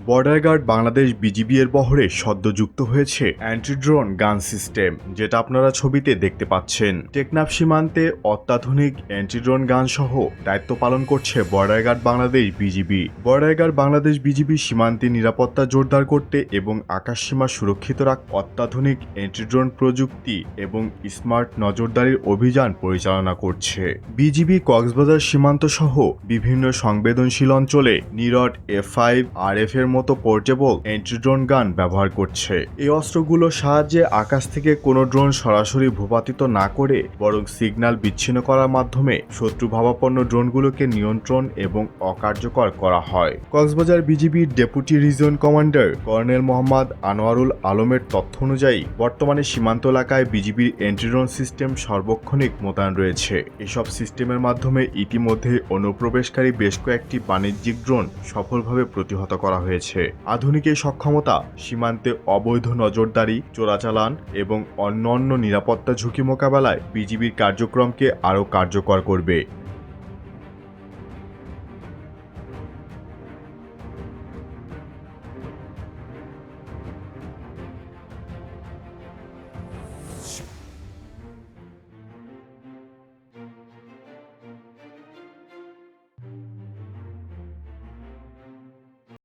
Border guard Bangladesh BGB এর বহরে সদ্য যুক্ত হয়েছে অ্যান্টি ড্রোন গান সিস্টেম, যেটা আপনারা ছবিতে দেখতে পাচ্ছেন। টেকনাফ সীমান্তে অত্যাধুনিক অ্যান্টি ড্রোন গান সহ দায়িত্ব পালন করছে border guard Bangladesh BGB. Border guard Bangladesh BGB সীমান্তে নিরাপত্তা জোরদার করতে এবং আকাশসীমা সুরক্ষিত রাখতে অত্যাধুনিক অ্যান্টি ড্রোন প্রযুক্তি এবং স্মার্ট নজরদারির অভিযান পরিচালনা করছে। বিজিবি কক্সবাজার সীমান্ত সহ বিভিন্ন সংবেদনশীল অঞ্চলে নিরট F5 RF এর মতো পোর্টেবল অ্যান্টি ড্রোন গান ব্যবহার করছে। এই অস্ত্রগুলোর সাহায্যে আকাশ থেকে কোনো ড্রোন সরাসরি ভূপাতিত না করে বরং সিগন্যাল বিচ্ছিন্ন করার মাধ্যমে শত্রু ভাবাপন্ন ড্রোনগুলোকে নিয়ন্ত্রণ এবং অকার্যকর করা হয়। কক্সবাজার বিজিবির deputy reason commander colonel Mohammad Anwarul আলমের তথ্য অনুযায়ী বর্তমানে সীমান্ত এলাকায় বিজিবির অ্যান্টি ড্রোন সিস্টেম সার্বক্ষণিক মোতায়েন রয়েছে। এসব সিস্টেমের মাধ্যমে ইতিমধ্যে অনুপ্রবেশকারী বেশ কয়েকটি বাণিজ্যিক ড্রোন সফলভাবে প্রতিহত করা হয়েছে। আধুনিক এই সক্ষমতা সীমান্তে অবৈধ নজরদারি, চোরাচালান এবং অন্যান্য নিরাপত্তা ঝুঁকি মোকাবেলায় বিজিবির কার্যক্রমকে আরও কার্যকর করবে।